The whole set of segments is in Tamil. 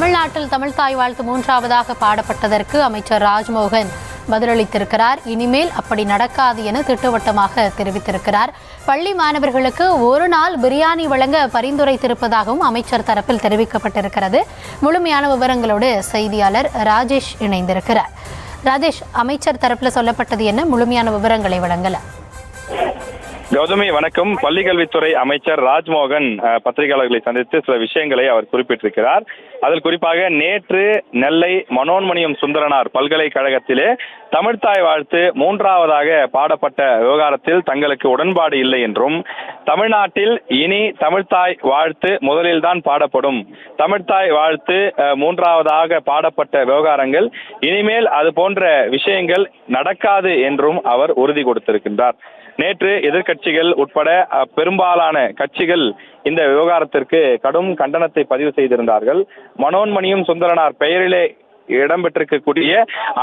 தமிழ்நாட்டில் தமிழ்தாய் வாழ்த்து மூன்றாவதாக பாடப்பட்டதற்கு அமைச்சர் ராஜ்மோகன் பதிலளித்திருக்கிறார். இனிமேல் அப்படி நடக்காது என திட்டவட்டமாக தெரிவித்திருக்கிறார். பள்ளி மாணவர்களுக்கு ஒரு நாள் பிரியாணி வழங்க பரிந்துரைத்திருப்பதாகவும் அமைச்சர் தரப்பில் தெரிவிக்கப்பட்டிருக்கிறது. முழுமையான விவரங்களோடு செய்தியாளர் ராஜேஷ் இணைந்திருக்கிறார். ராஜேஷ், அமைச்சர் தரப்பில் சொல்லப்பட்டது என்ன? முழுமையான விவரங்களை வழங்கல. கௌதமி வணக்கம். பள்ளிக்கல்வித்துறை அமைச்சர் ராஜ்மோகன் பத்திரிகையாளர்களை சந்தித்து சில விஷயங்களை அவர் குறிப்பிட்டிருக்கிறார். அதில் குறிப்பாக நேற்று நெல்லை மனோன்மணியம் சுந்தரனார் பல்கலைக்கழகத்திலே தமிழ்தாய் வாழ்த்து மூன்றாவதாக பாடப்பட்ட விவகாரத்தில் தங்களுக்கு உடன்பாடு இல்லை என்றும், தமிழ்நாட்டில் இனி தமிழ்தாய் வாழ்த்து முதலில்தான் பாடப்படும், தமிழ்தாய் வாழ்த்து மூன்றாவதாக பாடப்பட்ட விவகாரங்கள் இனிமேல் அது போன்ற விஷயங்கள் நடக்காது என்றும் அவர் உறுதி கொடுத்திருக்கின்றார். நேற்று எதிர்க்கட்சிகள் உட்பட பெரும்பாலான கட்சிகள் இந்த விவகாரத்திற்கு கடும் கண்டனத்தை பதிவு செய்திருந்தார்கள். மனோன்மணியம் சுந்தரனார் பெயரிலே இடம்பெற்றிருக்கக்கூடிய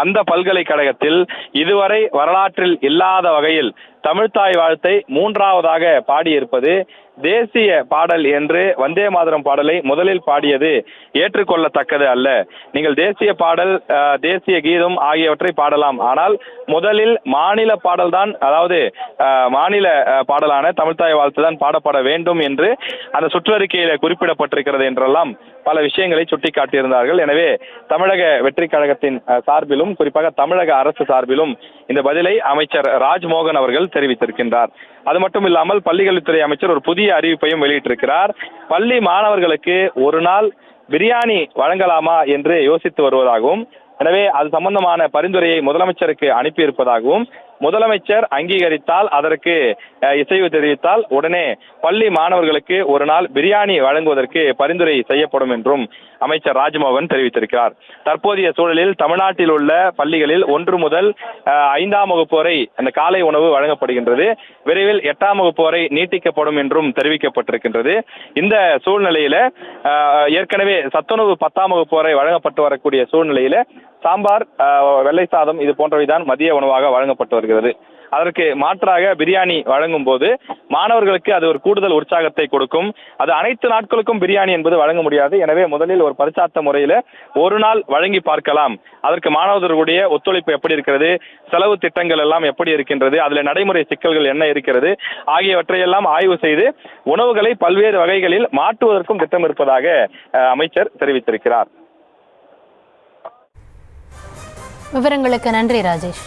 அந்த பல்கலைக்கழகத்தில் இதுவரை வரலாற்றில் இல்லாத வகையில் தமிழ்தாய் வாழ்த்தை மூன்றாவதாக பாடியிருப்பது, தேசிய பாடல் என்று வந்தே மாதரம் பாடலை முதலில் பாடியது ஏற்றுக்கொள்ளத்தக்கது அல்ல. நீங்கள் தேசிய பாடல், தேசிய கீதம் ஆகியவற்றை பாடலாம், ஆனால் முதலில் மாநில பாடல் தான், அதாவது மாநில பாடலான தமிழ்தாய் வாழ்த்து தான் பாடப்பட வேண்டும் என்று அந்த சுற்றறிக்கையில குறிப்பிடப்பட்டிருக்கிறது என்றெல்லாம் பல விஷயங்களை சுட்டிக்காட்டியிருந்தார்கள். எனவே தமிழக வெற்றி கழகத்தின் சார்பிலும் குறிப்பாக தமிழக அரசு சார்பிலும் இந்த பதிலை அமைச்சர் ராஜ்மோகன் அவர்கள் தெரிவித்திருக்கின்றார். அது மட்டும் இல்லாமல் பள்ளிக்கல்வித்துறை அமைச்சர் ஒரு புதிய அறிவிப்பையும் வெளியிட்டிருக்கிறார். பள்ளி மாணவர்களுக்கு ஒரு நாள் பிரியாணி வழங்கலாமா என்று யோசித்து வருவதாகவும், எனவே அது சம்பந்தமான பரிந்துரையை முதலமைச்சருக்கு அனுப்பியிருப்பதாகவும், முதலமைச்சர் அங்கீகரித்தால், அதற்கு இசைவு தெரிவித்தால் உடனே பள்ளி மாணவர்களுக்கு ஒரு நாள் பிரியாணி வழங்குவதற்கு பரிந்துரை செய்யப்படும் என்றும் அமைச்சர் ராஜ்மோகன் தெரிவித்திருக்கிறார். தற்போதைய சூழலில் தமிழ்நாட்டில் உள்ள பள்ளிகளில் 1 முதல் 5ஆம் வகுப்பு வரை அந்த காலை உணவு வழங்கப்படுகின்றது. விரைவில் 8ஆம் வகுப்பு வரை நீட்டிக்கப்படும் என்றும் தெரிவிக்கப்பட்டிருக்கின்றது. இந்த சூழ்நிலையில ஏற்கனவே சத்துணவு 10ஆம் வகுப்பு வரை வழங்கப்பட்டு வரக்கூடிய சூழ்நிலையில சாம்பார், வெள்ளை சாதம் இது போன்றவைதான் மதிய உணவாக வழங்கப்பட்டு வருகிறது. அதற்கு மாற்றாக பிரியாணி வழங்கும் போது மாணவர்களுக்கு அது ஒரு கூடுதல் உற்சாகத்தை கொடுக்கும். அது அனைத்து நாட்களுக்கும் பிரியாணி என்பது வழங்க முடியாது. எனவே முதலில் ஒரு பரிசாத்த முறையில ஒரு நாள் வழங்கி பார்க்கலாம். அதற்கு மாணவர்களுடைய ஒத்துழைப்பு எப்படி இருக்கிறது, செலவு திட்டங்கள் எல்லாம் எப்படி இருக்கின்றது, அதுல நடைமுறை சிக்கல்கள் என்ன இருக்கிறது ஆகியவற்றையெல்லாம் ஆய்வு செய்து உணவுகளை பல்வேறு வகைகளில் மாற்றுவதற்கும் திட்டம் இருப்பதாக அமைச்சர் தெரிவித்திருக்கிறார். விவரங்களுக்கு நன்றி ராஜேஷ்.